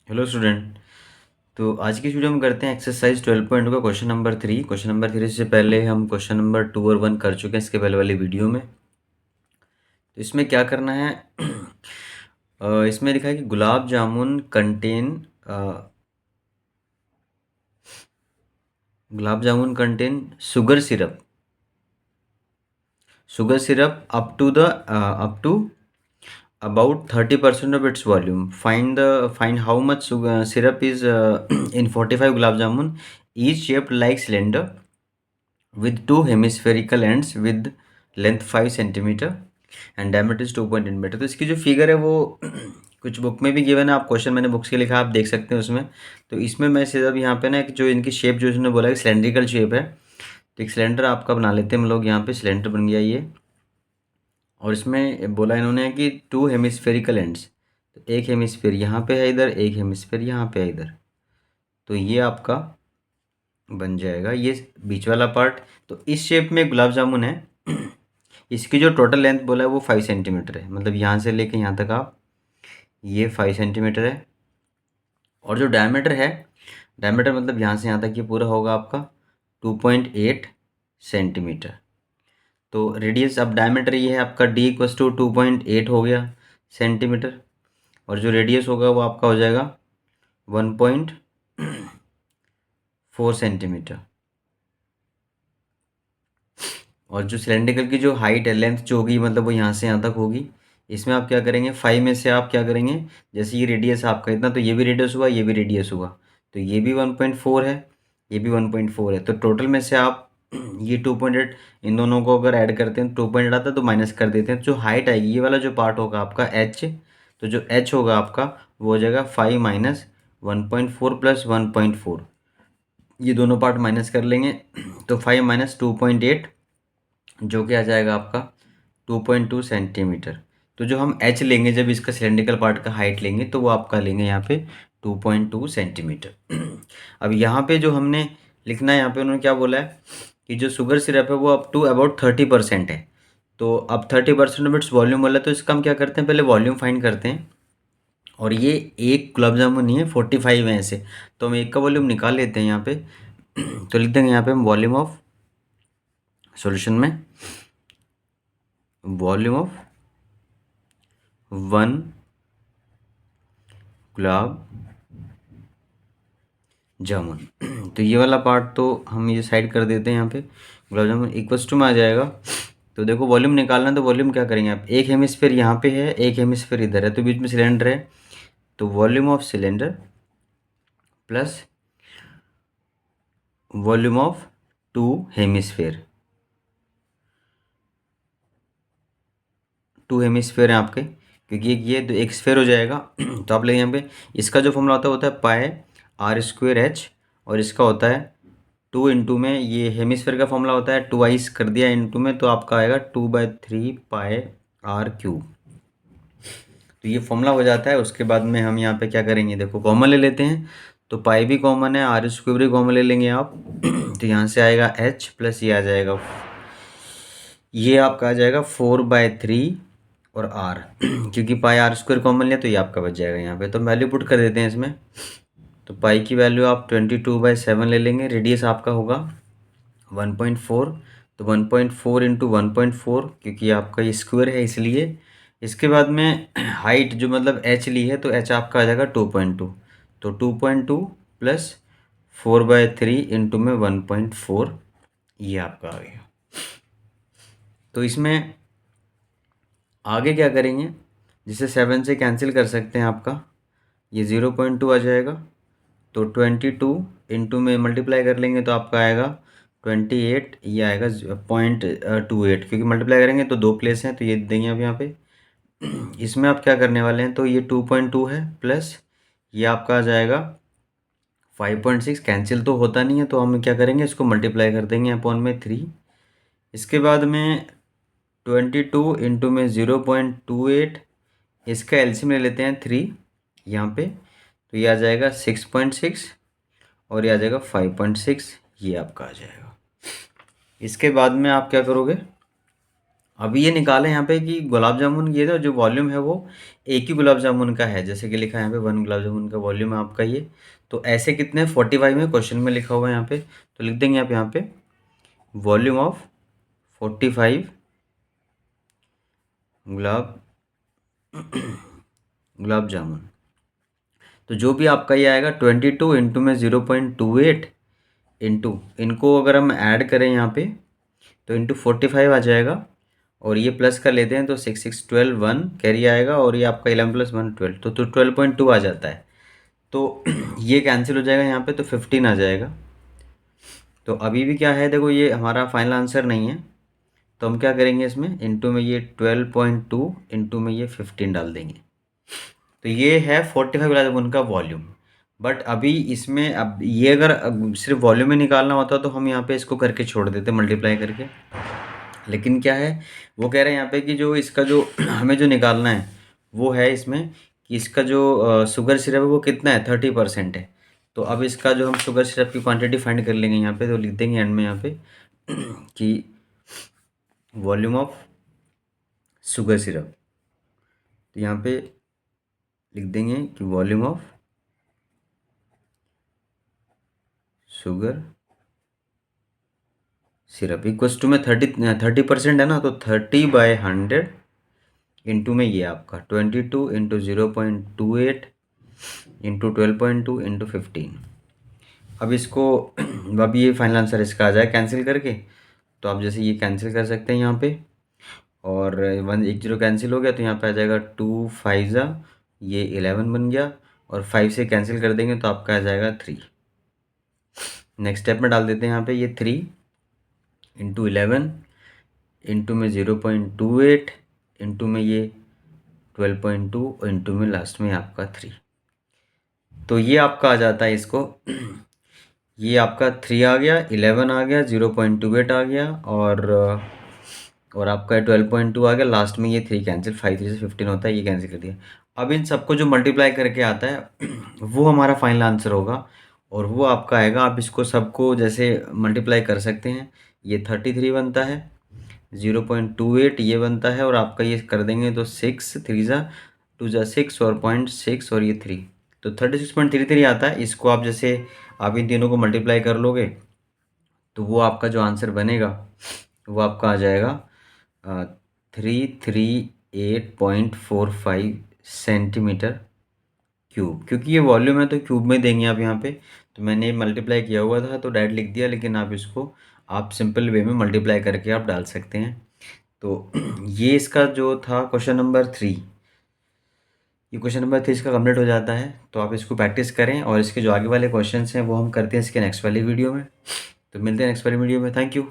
Hello student. तो आज की इस वीडियो में करते हैं एक्सरसाइज 12.2 का क्वेश्चन नंबर 3। क्वेश्चन नंबर 3 से पहले हम क्वेश्चन नंबर 2 और 1 कर चुके हैं इसके पहले वाली वीडियो में। तो इसमें क्या करना है इसमें लिखा है कि gulab jamun contain sugar syrup up to about 30% of its volume. Find how much syrup is in 45 gulab jamun, each shaped like cylinder with two hemispherical ends with length 5 centimeter and diameter is 2.8 metre. तो इसकी जो figure है वो कुछ book में भी given है, आप क्वेश्चन मैंने बुक्स के लिखा आप देख सकते हैं उसमें। तो इसमें मैं सीधा यहाँ पे ना एक जो इनकी शेप जो इसने बोला है सिलेंड्रिकल शेप है, तो एक सिलेंडर आपका बना लेते हैं हम लोग। यहाँ पे सिलेंडर बन गया ये, और इसमें बोला इन्होंने कि टू हेमिस्फेरिकल एंड्स, तो एक हेमिस्फेयर यहाँ पे है इधर, एक हेमिस्फेयर यहाँ पे है इधर। तो ये आपका बन जाएगा ये बीच वाला पार्ट। तो इस शेप में गुलाब जामुन है। इसकी जो टोटल लेंथ बोला है वो 5 सेंटीमीटर है, मतलब यहाँ से लेके यहाँ तक आप ये 5 सेंटीमीटर है। और जो डायमीटर है, डायमीटर मतलब यहाँ से यहाँ तक ये पूरा होगा आपका 2.8 सेंटीमीटर। तो रेडियस अब डायमीटर ये है आपका d इक्वस टू 2.8 हो गया सेंटीमीटर, और जो रेडियस होगा वो आपका हो जाएगा 1.4 सेंटीमीटर। और जो सिलेंड्रिकल की जो हाइट है, लेंथ जो होगी मतलब वो यहाँ से यहाँ तक होगी। इसमें आप क्या करेंगे, 5 में से आप क्या करेंगे, जैसे ये रेडियस आपका इतना, तो ये भी रेडियस हुआ, ये भी रेडियस हुआ, तो ये भी 1.4 है, ये भी 1.4 है। तो टोटल में से आप ये 2.8 इन दोनों को अगर ऐड करते हैं तो 2.8 आता है, तो माइनस कर देते हैं। जो हाइट आएगी ये वाला जो पार्ट होगा आपका h, तो जो h होगा आपका वो हो जाएगा 5 माइनस 1.4 प्लस 1.4, ये दोनों पार्ट माइनस कर लेंगे। तो 5 माइनस 2.8 जो कि आ जाएगा आपका 2.2 सेंटीमीटर। तो जो हम h लेंगे जब इसका सिलेंड्रिकल पार्ट का हाइट लेंगे तो वो आपका लेंगे यहाँ पे 2.2 सेंटीमीटर। अब यहाँ पे जो हमने लिखना है, यहाँ पे उन्होंने क्या बोला है कि जो शुगर सिरप है वो अप टू अबाउट 30% है। तो अब 30% ऑफ इट्स वॉल्यूम बोला, तो इसका हम क्या करते हैं, पहले वॉल्यूम फाइंड करते हैं। और ये एक गुलाब जामुन नहीं है, 45 है ऐसे, तो हम एक का वॉल्यूम निकाल लेते हैं यहाँ पे। तो लिख देंगे यहाँ पे हम वॉल्यूम ऑफ सॉल्यूशन में, वॉल्यूम ऑफ 1 गुलाब जामुन। तो ये वाला पार्ट तो हम ये साइड कर देते हैं यहाँ पे, गुलाब जामुन इक्वल्स टू में आ जाएगा। तो देखो वॉल्यूम निकालना है, तो वॉल्यूम क्या करेंगे आप, एक हेमिस्फीयर यहाँ पे है, एक हेमिस्फीयर इधर है, तो बीच में सिलेंडर है, तो volume of cylinder plus volume of 2 hemisphere, 2 hemisphere हैं आपके, क्योंकि ये तो एक स्फीयर हो जाएगा। तो आप लेंगे यहाँ पे, इसका जो फॉर्मूला होता है पाई आर स्क्वेयर एच, और इसका होता है 2 इंटू में, ये हेमिस्फीयर का फॉर्मूला होता है 2 कर दिया इंटू में, तो आपका आएगा 2/3 पाई आर क्यूब। तो ये फॉर्मूला हो जाता है। उसके बाद में हम यहाँ पे क्या करेंगे, देखो कॉमन ले लेते हैं, तो पाई भी कॉमन है, आर स्क्वेयर भी कॉमन ले लेंगे आप। तो यहाँ से आएगा एच प्लस ये आ जाएगा, ये आपका आ जाएगा 4/3 और आर, क्योंकि पाई आर स्क्वायर कॉमन लिया तो ये आपका बच जाएगा यहाँ पे। तो वैल्यू पुट कर देते हैं इसमें। तो पाई की वैल्यू आप 22/7 ले लेंगे, रेडियस आपका होगा 1.4, तो 1.4 इंटू 1.4, क्योंकि आपका ये स्क्वायर है इसलिए। इसके बाद में हाइट जो मतलब एच ली है, तो एच आपका आ जाएगा 2.2, तो 2.2 प्लस 4/3 इंटू में 1.4, ये आपका आ गया। तो इसमें आगे क्या करेंगे, जिसे 7 से कैंसिल कर सकते हैं आपका, ये 0.2 आ जाएगा, तो 22 इंटू में मल्टीप्लाई कर लेंगे तो आपका आएगा 28, ये आएगा 0.28, क्योंकि मल्टीप्लाई करेंगे तो 2 प्लेस हैं, तो ये देंगे अब यहाँ पे। इसमें आप क्या करने वाले हैं, तो ये 2.2 है प्लस ये आपका आ जाएगा 5.6, कैंसिल तो होता नहीं है, तो हम क्या करेंगे, इसको मल्टीप्लाई कर देंगे अपॉन में 3। इसके बाद में 22 इंटू में 0.28, इसका एलसीएम ले लेते हैं 3 यहाँ पे, तो ये आ जाएगा 6.6 और ये आ जाएगा 5.6, ये आपका आ जाएगा। इसके बाद में आप क्या करोगे, अभी ये निकालें यहाँ पे कि गुलाब जामुन ये ना जो वॉल्यूम है वो एक ही गुलाब जामुन का है, जैसे कि लिखा है यहाँ पे 1 गुलाब जामुन का वॉल्यूम है आपका ये। तो ऐसे कितने 45 में क्वेश्चन में लिखा हुआ है यहाँ पे, तो लिख देंगे आप यहाँ पे वॉल्यूम ऑफ 45 गुलाब गुलाब जामुन। तो जो भी आपका ये आएगा 22 इंटू में 0.28 इंटू, इनको अगर हम ऐड करें यहाँ पे तो इंटू 45 आ जाएगा, और ये प्लस कर लेते हैं तो 6 6 12 1 कैरी आएगा, और ये आपका 11 प्लस 1 12, तो 12.2 आ जाता है। तो ये कैंसिल हो जाएगा यहाँ पे, तो 15 आ जाएगा। तो अभी भी क्या है, देखो ये हमारा फाइनल आंसर नहीं है, तो हम क्या करेंगे इसमें इंटू में ये 12.2 इंटू में ये 15 डाल देंगे। तो ये है 45 गुलाब जामुन का वॉल्यूम। बट अभी इसमें अब ये अगर सिर्फ वॉल्यूम में निकालना होता तो हम यहाँ पे इसको करके छोड़ देते मल्टीप्लाई करके, लेकिन क्या है वो कह रहे हैं यहाँ पे कि जो इसका जो हमें जो निकालना है वो है इसमें कि इसका जो शुगर सिरप है वो कितना है 30% है। तो अब इसका जो हम शुगर सिरप की क्वांटिटी फाइंड कर लेंगे यहाँ पे, तो लिख देंगे एंड में यहाँ पे कि वॉल्यूम ऑफ शुगर सिरप। तो यहाँ पे लिख देंगे कि volume of sugar syrup equals to में 30% है ना, तो 30/100 इंटू में ये आपका 22 इंटू 0.28 इंटू 12.2 इंटू 15। अब इसको अब ये फाइनल आंसर इसका आ जाए कैंसिल करके, तो आप जैसे ये कैंसिल कर सकते हैं यहाँ पे, और 1 1 0 कैंसिल हो गया, तो यहाँ पे आ जाएगा 2 5 ज़ा ये 11 बन गया, और 5 से कैंसिल कर देंगे तो आपका आ जाएगा 3। नेक्स्ट स्टेप में डाल देते हैं यहाँ पे ये 3 इंटू 11 इंटू में 0.28 इंटू में ये 12.2 और इंटू में लास्ट में आपका 3। तो ये आपका आ जाता है इसको ये आपका 3 आ गया, 11 आ गया, 0.28 आ गया, और आपका 12.2 आ गया, लास्ट में ये 3 कैंसिल, 5 3 से 15 होता है, ये कैंसिल कर दिया। अब इन सबको जो मल्टीप्लाई करके आता है वो हमारा फाइनल आंसर होगा, और वो आपका आएगा। आप इसको सबको जैसे मल्टीप्लाई कर सकते हैं, ये 33 बनता है, 0.28 ये बनता है, और आपका ये कर देंगे तो 6 3 ज़ा 2 ज़ा 6 और 0.6 और ये 3, तो 36.33 आता है। इसको आप जैसे आप इन तीनों को मल्टीप्लाई कर लोगे तो वो आपका जो आंसर बनेगा वो आपका आ जाएगा 338.45 सेंटीमीटर क्यूब। क्योंकि ये वॉल्यूम है तो क्यूब में देंगे आप यहाँ पे, तो मैंने मल्टीप्लाई किया हुआ था तो डायरेक्ट लिख दिया, लेकिन आप इसको आप सिंपल वे में मल्टीप्लाई करके आप डाल सकते हैं। तो ये इसका जो था क्वेश्चन नंबर 3, ये क्वेश्चन नंबर 3 इसका कंप्लीट हो जाता है। तो आप इसको प्रैक्टिस करें, और इसके जो आगे वाले क्वेश्चन हैं वो हम करते हैं इसके नेक्स्ट वाली वीडियो में। तो मिलते हैं नेक्स्ट वाली वीडियो में। Thank you.